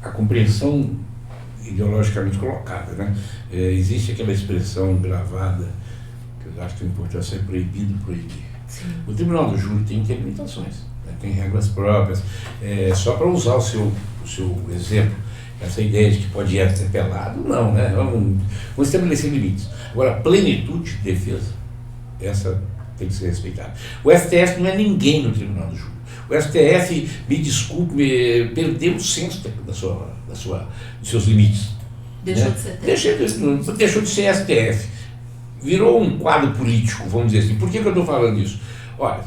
a compreensão ideologicamente colocada, né? Existe aquela expressão gravada, que eu acho que a importância é proibido proibir. Sim. O Tribunal do Júri tem interpretações, né? Tem regras próprias. Só para usar o seu exemplo, essa ideia de que pode ir até pelado, não, né? Vamos estabelecer limites. Agora, a plenitude de defesa, essa tem que ser respeitada. O STF não é ninguém no Tribunal do Júri. O STF, me desculpe, perdeu o senso dos seus limites. Deixou de ser Deixou de ser STF. Virou um quadro político, vamos dizer assim. Por que eu estou falando isso? Olha,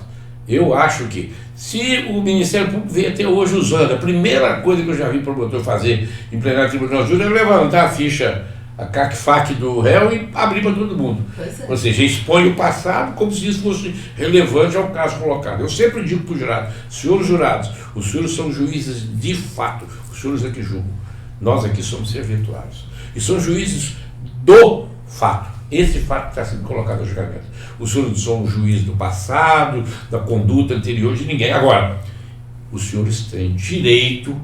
eu acho que se o Ministério Público veio até hoje usando, a primeira coisa que eu já vi o promotor fazer em plenário do Tribunal de Júri é levantar a ficha, a CAC-FAC do réu e abrir para todo mundo. Ou seja, expõe o passado como se isso fosse relevante ao caso colocado. Eu sempre digo para os jurados: senhores jurados, os senhores são juízes de fato, os senhores é que julgam. Nós aqui somos serventuários. E são juízes do fato. Esse fato está sendo colocado ao julgamento. Os senhores não são juízes do passado, da conduta anterior de ninguém. Agora, os senhores têm direito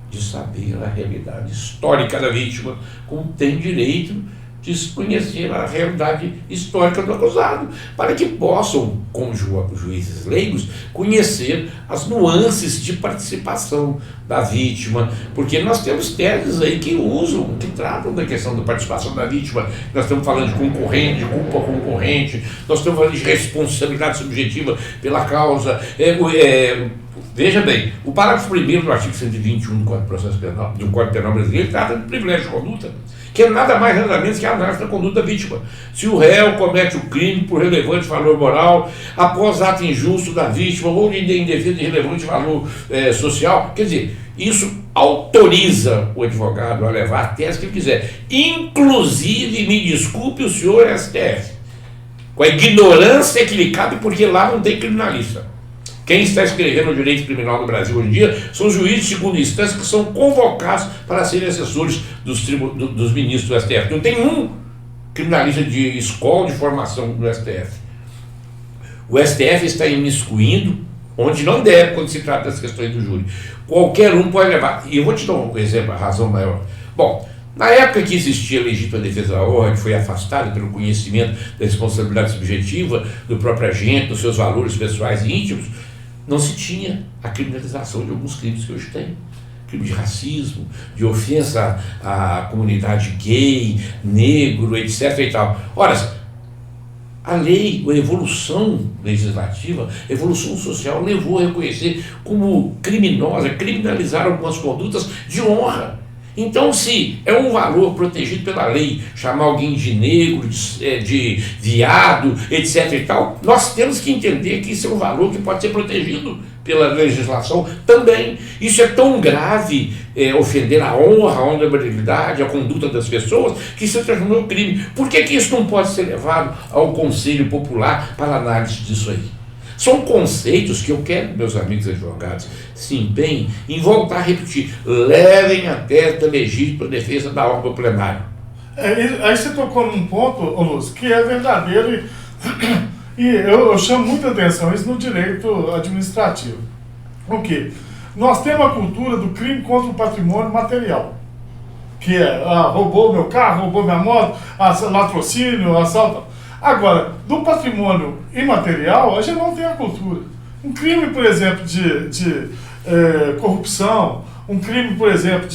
de saber a realidade histórica da vítima, como tem direito de conhecer a realidade histórica do acusado, para que possam, como juízes leigos, conhecer as nuances de participação da vítima, porque nós temos teses aí que usam, que tratam da questão da participação da vítima. Nós estamos falando de concorrente, de culpa concorrente, nós estamos falando de responsabilidade subjetiva pela causa. Veja bem, o parágrafo 1º do artigo 121 do Código de Processo Penal, do Código Penal brasileiro, trata de privilégio de conduta, que é nada mais nada menos que a análise da conduta da vítima. Se o réu comete o crime por relevante valor moral, após ato injusto da vítima ou de indevido e relevante valor social, quer dizer, isso autoriza o advogado a levar a tese que ele quiser. Inclusive, me desculpe o senhor STF, com a ignorância que lhe cabe, porque lá não tem criminalista. Quem está escrevendo o direito criminal no Brasil hoje em dia são os juízes de segunda instância que são convocados para serem assessores dos ministros do STF. Não tem um criminalista de escola de formação do STF. O STF está imiscuindo onde não deve quando se trata das questões do júri. Qualquer um pode levar. E eu vou te dar um exemplo, a razão maior. Bom, na época que existia a legítima defesa da honra, que foi afastada pelo conhecimento da responsabilidade subjetiva do próprio agente, dos seus valores pessoais e íntimos, não se tinha a criminalização de alguns crimes que hoje tem. Crime de racismo, de ofensa à comunidade gay, negro, etc. e tal. Ora, a lei, a evolução legislativa, a evolução social levou a reconhecer como criminosa, criminalizar algumas condutas de honra. Então, se é um valor protegido pela lei, chamar alguém de negro, de viado, etc. e tal, nós temos que entender que isso é um valor que pode ser protegido pela legislação também. Isso é tão grave, ofender a honra, a honorabilidade, a conduta das pessoas, que isso se transformou em crime. Por que isso não pode ser levado ao Conselho Popular para análise disso aí? São conceitos que eu quero que meus amigos advogados se empenhem em voltar a repetir. Levem a tese da legítima defesa da honra para o plenário. Aí você tocou num ponto, Lúcio, que é verdadeiro e eu chamo muita atenção isso no direito administrativo. O quê? Nós temos a cultura do crime contra o patrimônio material, que é roubou meu carro, roubou minha moto, latrocínio, assalto. Agora, do patrimônio imaterial, a gente não tem a cultura. Um crime, por exemplo, de corrupção, um crime, por exemplo,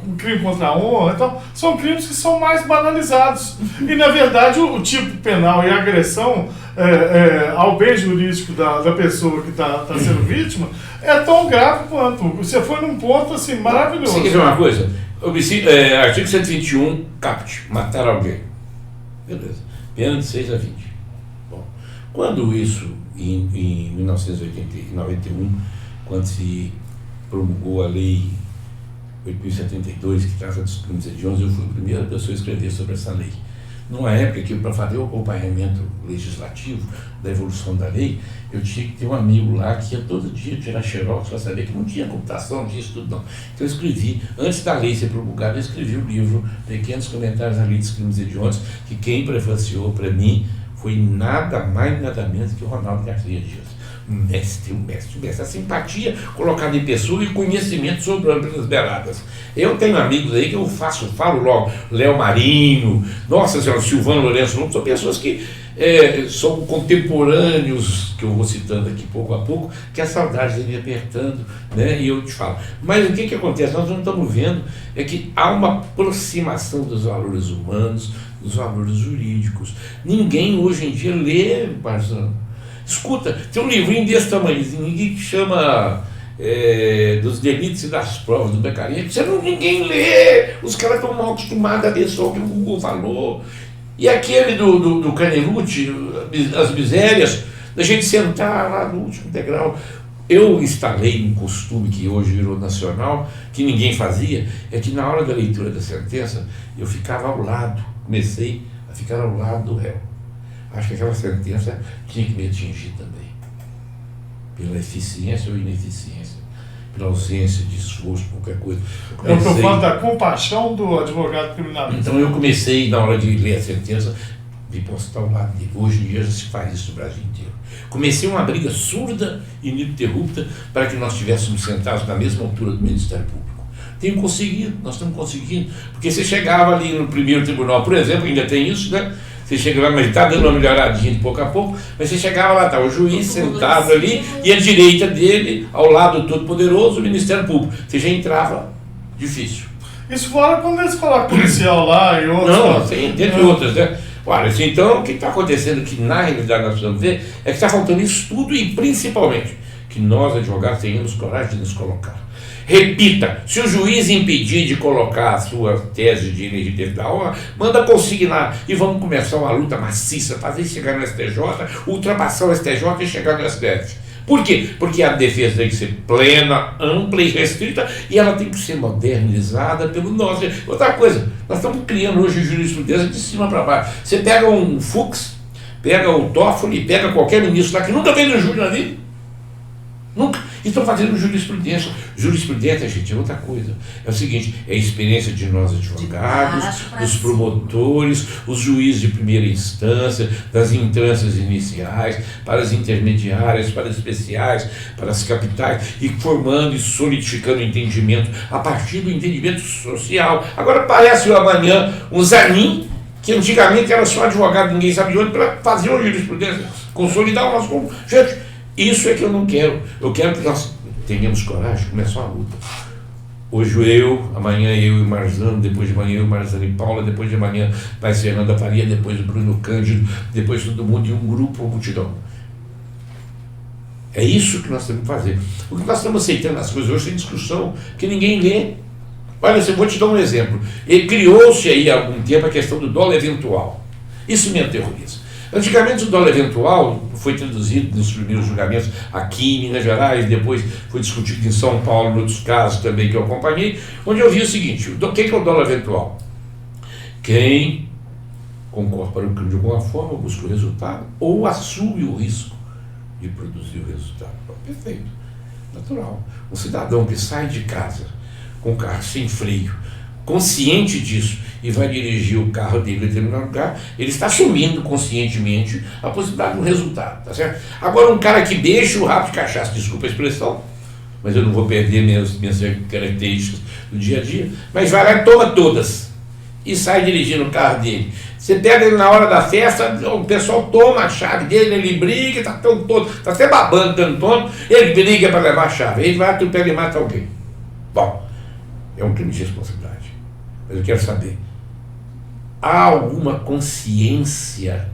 um crime contra a honra, então, são crimes que são mais banalizados. E, na verdade, o tipo penal e a agressão ao bem jurídico da pessoa que está sendo vítima é tão grave quanto. Você foi num ponto, assim, maravilhoso. Você quer ver uma coisa? Artigo 121, caput, matar alguém. Beleza. Pena de 6 a 20. Bom, quando isso, em 1991, quando se promulgou a Lei 8.072, que trata dos crimes hediondos, eu fui a primeira pessoa a escrever sobre essa lei. Numa época que, para fazer o acompanhamento legislativo da evolução da lei, eu tinha que ter um amigo lá que ia todo dia tirar xerox para saber que não tinha computação, não tinha isso tudo não. Então eu escrevi, antes da lei ser promulgada, eu escrevi o livro Pequenos Comentários à Lei dos Crimes Hediondos, que quem prefaciou para mim foi nada mais, nada menos que o Ronaldo Garcia Dias. Um mestre. A simpatia colocada em pessoa e conhecimento sobre as beiradas. Eu tenho amigos aí que eu falo logo, Léo Marinho, nossa senhora, Silvano Lourenço, são pessoas que são contemporâneos, que eu vou citando aqui pouco a pouco, que a saudade vem me apertando, né? E eu te falo. Mas o que acontece? Nós não estamos vendo é que há uma aproximação dos valores humanos, dos valores jurídicos. Ninguém hoje em dia lê, parceiro. Escuta, tem um livrinho desse tamanhozinho que chama dos delitos e das provas do Beccaria. Ninguém lê, os caras estão mal acostumados a ler só o que o Google falou. E aquele do Canelucci, as misérias, da gente sentar lá no último degrau. Eu instalei um costume que hoje virou nacional, que ninguém fazia, é que na hora da leitura da sentença, eu ficava ao lado, comecei a ficar ao lado do réu. Acho que aquela sentença tinha que me atingir também, pela eficiência ou ineficiência, pela ausência de esforço, qualquer coisa. Eu estou falando da compaixão do advogado criminalista. Então eu comecei, na hora de ler a sentença, me postar ao lado dele. Hoje em dia já se faz isso no Brasil inteiro. Comecei uma briga surda e ininterrupta para que nós estivéssemos sentados na mesma altura do Ministério Público. Tenho conseguido, nós estamos conseguindo, porque você chegava ali no primeiro tribunal, por exemplo, ainda tem isso, né? Você chega lá, mas está dando uma melhoradinha de pouco a pouco, mas você chegava lá, está o juiz sentado ali, e à direita dele, ao lado do Todo-Poderoso, o Ministério Público. Você já entrava difícil. Isso fora quando eles colocam policial lá e outros. Não, tem, dentre outras, né? Olha, então o que está acontecendo que na realidade nós precisamos ver é que está faltando estudo e principalmente que nós, advogados, tenhamos coragem de nos colocar. Repita, se o juiz impedir de colocar a sua tese de legitimação da honra, manda consignar e vamos começar uma luta maciça, fazer chegar no STJ, ultrapassar o STJ e chegar no STF. Por quê? Porque a defesa tem que ser plena, ampla e restrita e ela tem que ser modernizada pelo nosso. Outra coisa, nós estamos criando hoje jurisprudência de cima para baixo. Você pega um Fux, pega o Toffoli, pega qualquer ministro lá que nunca veio no júri na vida, Nunca. Estão fazendo jurisprudência. Jurisprudência, gente, é outra coisa. É o seguinte, é a experiência de nós advogados, dos promotores, os juízes de primeira instância, das instâncias iniciais, para as intermediárias, para as especiais, para as capitais, e formando e solidificando o entendimento a partir do entendimento social. Agora parece amanhã um Zanin, que antigamente era só advogado, ninguém sabia onde, para fazer uma jurisprudência, consolidar o nosso corpo. Gente, isso é que eu não quero. Eu quero que nós tenhamos coragem de começar a luta. Hoje amanhã eu e Marzano, depois de amanhã eu, Marzano e Paula, depois de amanhã vai Fernanda Faria, depois o Bruno Cândido, depois todo mundo, e um grupo ou multidão. É isso que nós temos que fazer. O que nós estamos aceitando as coisas hoje sem discussão, que ninguém lê. Olha, eu vou te dar um exemplo. Criou-se aí há algum tempo a questão do dólar eventual. Isso me aterroriza. Antigamente o dólar eventual foi traduzido nos primeiros julgamentos aqui em Minas Gerais, depois foi discutido em São Paulo, em outros casos também que eu acompanhei, onde eu vi o seguinte: o que é o dólar eventual? Quem concorre para o crime de alguma forma, busca o resultado, ou assume o risco de produzir o resultado. Perfeito, natural. Um cidadão que sai de casa com o carro sem freio, consciente disso, e vai dirigir o carro dele em determinado lugar, ele está assumindo conscientemente a possibilidade de um resultado, tá certo? Agora, um cara que deixa o rabo de cachaça, desculpa a expressão, mas eu não vou perder minhas características do dia a dia, mas vai lá e toma todas, e sai dirigindo o carro dele. Você pega ele na hora da festa, o pessoal toma a chave dele, ele briga, está tão todo, está até babando, tanto tonto, ele briga para levar a chave, ele vai, atropela e mata alguém. Bom, é um crime de responsabilidade. Mas eu quero saber, há alguma consciência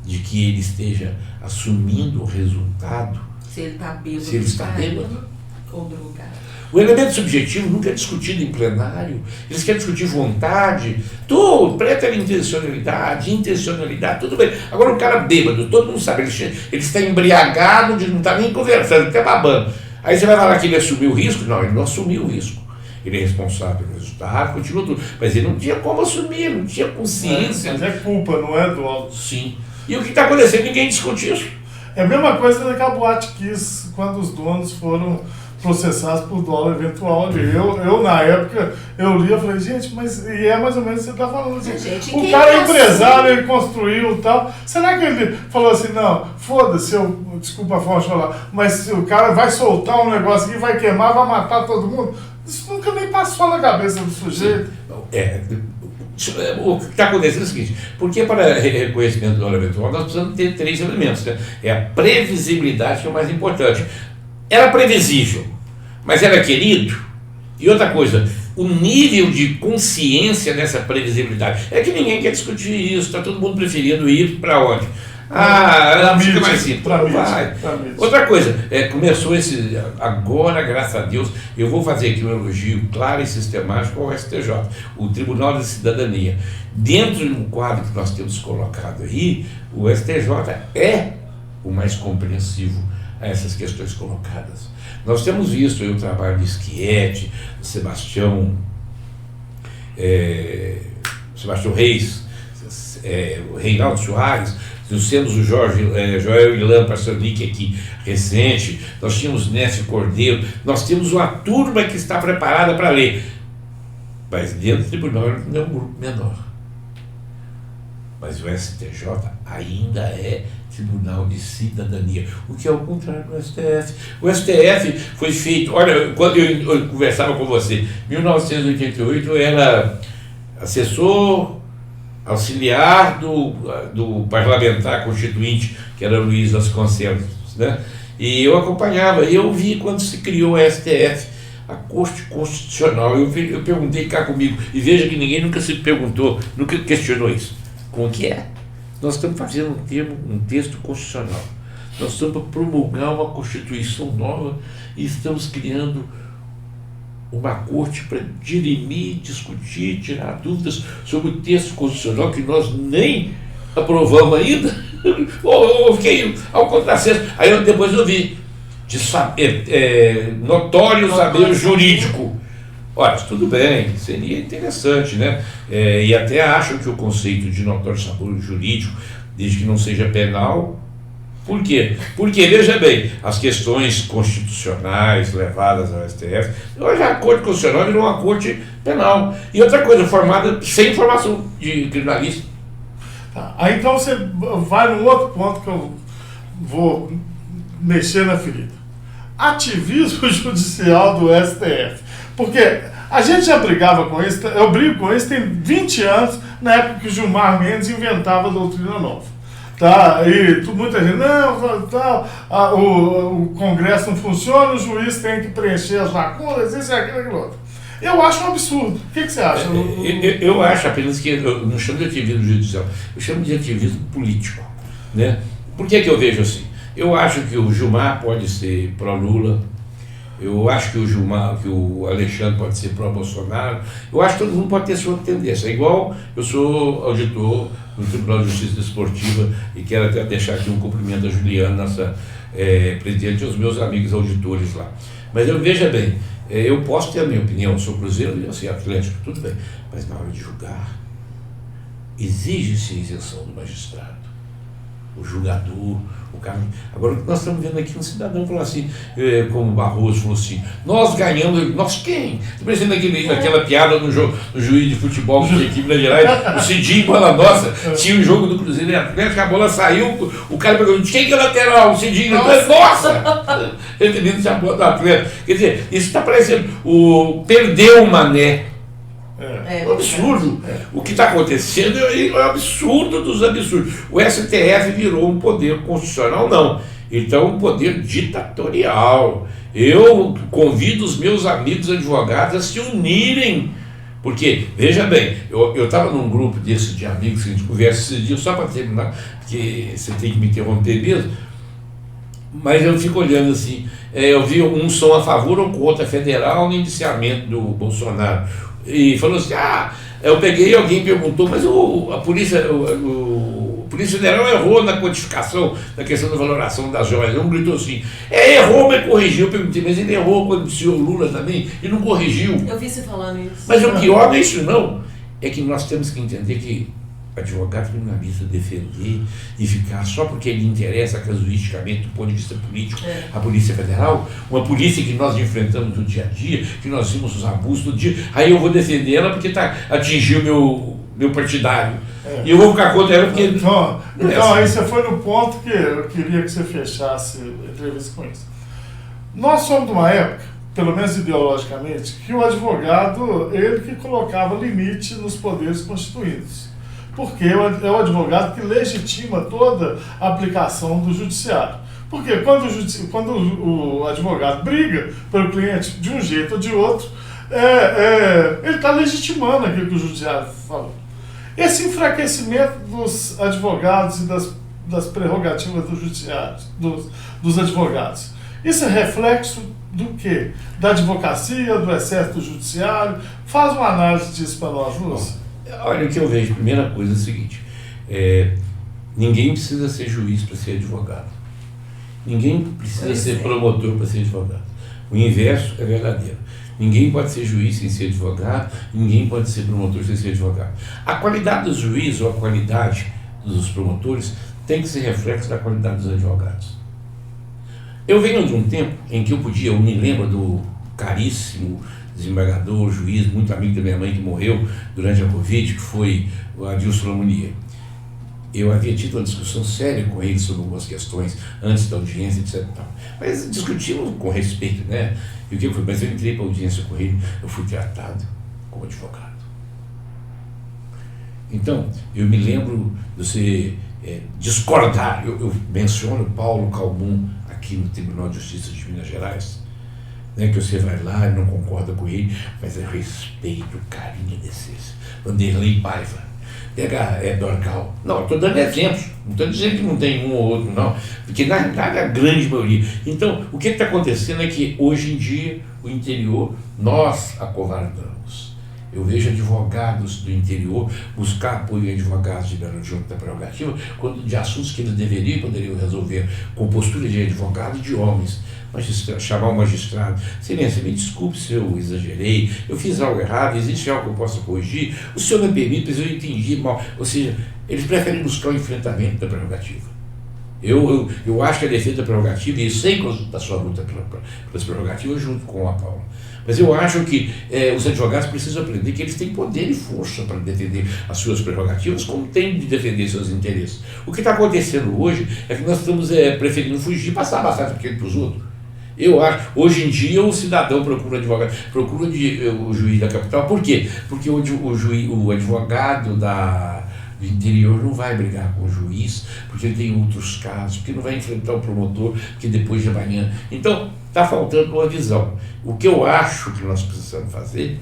de que ele esteja assumindo o resultado? Se ele está bêbado, se ele está bêbado ou drogado. O elemento subjetivo nunca é discutido em plenário. Eles querem discutir vontade, intencionalidade, tudo bem. Agora o cara bêbado, todo mundo sabe, ele está embriagado, ele não está nem conversando, ele está babando. Aí você vai falar que ele assumiu o risco? Não, ele não assumiu o risco. Ele é responsável pelo resultado, continua tudo. Mas ele não tinha como assumir, não tinha consciência. Mas é culpa, não é dolo. Sim. E o que está acontecendo? Ninguém discute isso. É a mesma coisa daquela Boate Kiss, quando os donos foram processados por dólar eventual ali. Eu na época, eu li e falei, gente, mas e é mais ou menos o que você está falando. Assim, gente, o cara é empresário, ele construiu e tal. Será que ele falou assim, não, foda-se, desculpa a forma de falar, mas se o cara vai soltar um negócio aqui, vai queimar, vai matar todo mundo? Isso nunca nem passou na cabeça do sujeito. O que está acontecendo é o seguinte, porque para reconhecimento do dólar eventual nós precisamos ter 3 elementos, né? É a previsibilidade que é o mais importante. Era previsível, mas era querido. E outra coisa, o nível de consciência dessa previsibilidade. É que ninguém quer discutir isso, está todo mundo preferindo ir para onde? Fica mais simples. Outra coisa, começou agora, graças a Deus, eu vou fazer aqui um elogio claro e sistemático ao STJ, o Tribunal da Cidadania. Dentro do quadro que nós temos colocado aí, o STJ é o mais compreensivo a essas questões colocadas. Nós temos visto aí o trabalho de Schietti, Sebastião Reis, o Reinaldo Soares. Nós temos o Joel Ilan Pastornik aqui, recente, nós tínhamos Nécio Cordeiro, nós temos uma turma que está preparada para ler, mas dentro do tribunal não é um grupo menor. Mas o STJ ainda é Tribunal de Cidadania, o que é o contrário do STF. O STF foi feito, olha, quando eu conversava com você, em 1988 eu era assessor auxiliar do parlamentar constituinte, que era Luiz Vasconcelos, né? E eu acompanhava, e eu vi quando se criou a STF, a Corte Constitucional. Eu perguntei cá comigo, e veja que ninguém nunca se perguntou, nunca questionou isso. Como que é? Nós estamos fazendo um texto constitucional, nós estamos para promulgar uma Constituição nova e estamos criando uma corte para dirimir, discutir, tirar dúvidas sobre o texto constitucional que nós nem aprovamos ainda. Eu fiquei ao contrassenso. Aí depois eu vi notório saber jurídico. Olha, tudo bem, seria interessante, né? E até acho que o conceito de notório saber jurídico, desde que não seja penal, Por quê? Porque, veja bem, as questões constitucionais levadas ao STF, hoje a Corte Constitucional virou uma corte penal. E outra coisa, formada sem formação de criminalista. Tá. Aí então você vai num outro ponto que eu vou mexer na ferida. Ativismo judicial do STF. Porque a gente já brigava com isso, eu brigo com isso tem 20 anos, na época que Gilmar Mendes inventava a doutrina nova. Tá, e muita gente, não, tal, o Congresso não funciona, o juiz tem que preencher as lacunas, isso e aquilo, aquilo outro. Eu acho um absurdo. O que você acha? Eu acho apenas que eu não chamo de ativismo judicial, eu chamo de ativismo político. Né? Por que eu vejo assim? Eu acho que o Gilmar pode ser pró-Lula, eu acho que o Alexandre pode ser pró-Bolsonaro, eu acho que todo mundo pode ter sua tendência. É igual eu sou auditor no Tribunal de Justiça Desportiva e quero até deixar aqui um cumprimento a Juliana, nossa presidente, e aos meus amigos auditores lá. Mas eu veja bem, eu posso ter a minha opinião, eu sou Cruzeiro e eu sou Atlético, tudo bem, mas na hora de julgar, exige-se a isenção do magistrado, o julgador, o cara. Agora o que nós estamos vendo aqui, um cidadão falou assim, como o Barroso falou assim, nós ganhamos, nós quem? Estou pensando aquela piada no juiz de futebol que tinha aqui em Minas Gerais, o Cidinho bola nossa, tinha um jogo do Cruzeiro e Atlético, a bola saiu, o cara perguntou, de quem que é lateral? O Cidinho, nossa! Ele nem tinha a bola do Atlético. Quer dizer, isso está parecendo, perdeu o Mané. É um absurdo. O que está acontecendo é um absurdo dos absurdos. O STF virou um poder constitucional, não. Então, um poder ditatorial. Eu convido os meus amigos advogados a se unirem. Porque, veja bem, eu estava num grupo desses de amigos que a gente conversa esses dias, só para terminar, porque você tem que me interromper mesmo. Mas eu fico olhando assim, eu vi uns são a favor ou contra federal no indiciamento do Bolsonaro. E falou assim, eu peguei, alguém perguntou, mas a Polícia Federal errou na quantificação, na questão da valoração das joias. Um gritou assim, errou, mas corrigiu. Eu perguntei, mas ele errou quando disse o Lula também e não corrigiu. Eu vi você falando isso. Mas o pior não é isso não, é que nós temos que entender que advogado criminalista defender e ficar só porque ele interessa casuisticamente do ponto de vista político a Polícia Federal, uma polícia que nós enfrentamos no dia a dia, que nós vimos os abusos do dia, aí eu vou defender ela porque atingiu o meu partidário. E eu vou ficar contra ela porque... Então aí você foi no ponto que eu queria que você fechasse a entrevista com isso. Nós somos de uma época, pelo menos ideologicamente, que o advogado, ele que colocava limite nos poderes constituídos. Porque é o advogado que legitima toda a aplicação do judiciário. Porque quando o advogado briga pelo cliente de um jeito ou de outro, ele está legitimando aquilo que o judiciário falou. Esse enfraquecimento dos advogados e das prerrogativas do judiciário, dos advogados, isso é reflexo do quê? Da advocacia, do excesso do judiciário? Faz uma análise disso para nós, Lúcio. Olha, o que eu vejo, primeira coisa é o seguinte, ninguém precisa ser juiz para ser advogado. Ninguém precisa ser promotor para ser advogado. O inverso é verdadeiro. Ninguém pode ser juiz sem ser advogado, ninguém pode ser promotor sem ser advogado. A qualidade dos juízes ou a qualidade dos promotores tem que ser reflexo da qualidade dos advogados. Eu venho de um tempo em que eu me lembro do caríssimo desembargador, juiz, muito amigo da minha mãe que morreu durante a Covid, que foi o Adilson Lamounier. Eu havia tido uma discussão séria com ele sobre algumas questões antes da audiência, etc. Mas discutimos com respeito, né? E o que foi? Mas eu entrei para a audiência com ele, eu fui tratado como advogado. Então, eu me lembro de você discordar. Eu menciono Paulo Calmon aqui no Tribunal de Justiça de Minas Gerais, né, que você vai lá e não concorda com ele, mas é respeito, carinho, decência. Vanderlei Paiva, pega Dorcal. Não, estou dando exemplos, não estou dizendo que não tem um ou outro, não, porque na realidade é a grande maioria. Então, o que está acontecendo é que hoje em dia, o interior, nós acovardamos. Eu vejo advogados do interior buscar apoio em advogados de Belo Horizonte da prerrogativa, quando de assuntos que eles deveriam e poderiam resolver com postura de advogado e de homens. Chamar o magistrado, excelência, me desculpe se eu exagerei, eu fiz algo errado, existe algo que eu possa corrigir, o senhor me permite, mas eu entendi mal. Ou seja, eles preferem buscar o enfrentamento da prerrogativa. Eu acho que a defesa da prerrogativa, e sei da sua luta pelas prerrogativas junto com a Paula, mas eu acho que os advogados precisam aprender que eles têm poder e força para defender as suas prerrogativas, como têm de defender seus interesses. O que está acontecendo hoje é que nós estamos preferindo fugir e passar a bastante para os outros. Eu acho, hoje em dia o cidadão procura advogado, procura o juiz da capital. Por quê? Porque o advogado do interior não vai brigar com o juiz, porque ele tem outros casos, porque não vai enfrentar o promotor, que depois de amanhã. Então, está faltando uma visão. O que eu acho que nós precisamos fazer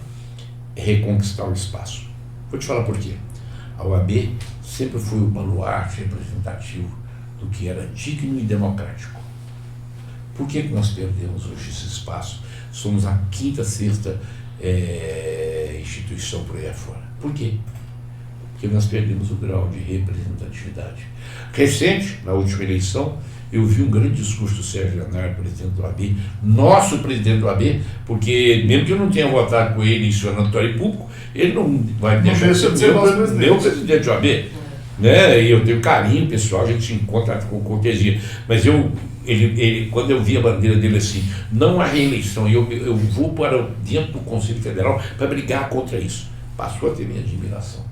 é reconquistar o espaço. Vou te falar por quê. A OAB sempre foi o baluarte representativo do que era digno e democrático. Por que nós perdemos hoje esse espaço? Somos a quinta, sexta instituição por aí afora. Por quê? Porque nós perdemos o grau de representatividade. Recente, na última eleição, eu vi um grande discurso do Sérgio Leonardo, presidente do AB, nosso presidente do AB, porque mesmo que eu não tenha votado com ele em seu notório público, ele não vai deixar de ser meu presidente do AB. Né? E eu tenho carinho pessoal, a gente se encontra com cortesia. Mas ele, quando eu vi a bandeira dele assim, não há reeleição, e eu vou para dentro do Conselho Federal para brigar contra isso, passou a ter minha admiração.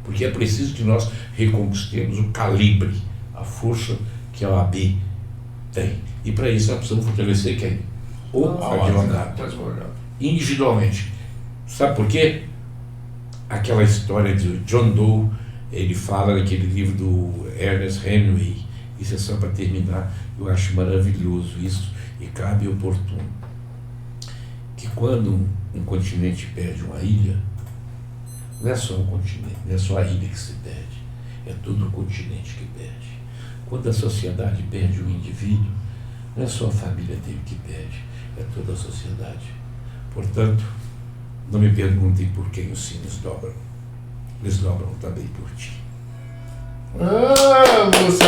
Porque é preciso que nós reconquistemos o calibre, a força que a OAB tem. E para isso nós precisamos fortalecer quem? O advogado. Individualmente. Sabe por quê? Aquela história de John Doe, ele fala naquele livro do Ernest Hemingway, isso é só para terminar, eu acho maravilhoso isso e cabe oportuno. Que quando um continente perde uma ilha, não é só um continente, não é só a ilha que se perde, é todo o continente que perde. Quando a sociedade perde um indivíduo, não é só a família dele que perde, é toda a sociedade. Portanto, não me perguntem por quem os sinos dobram, eles dobram também por ti. Lúcia,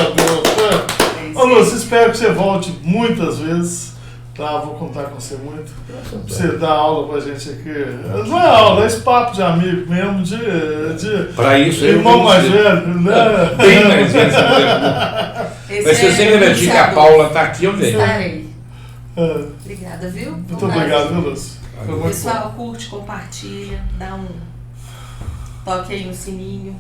ô Lúcia, espero que você volte muitas vezes. Tá, vou contar com você muito. Pra você dar aula pra gente aqui. Não é aula, é esse papo de amigo mesmo, de para isso, irmão mais velho, né? Bem mais velho. Mas se você garantir que a Paula está aqui, eu venho. Estarei. Obrigada, viu? Muito obrigado, viu, Lúcia? Pessoal, curte, compartilha, dá um toque aí no sininho.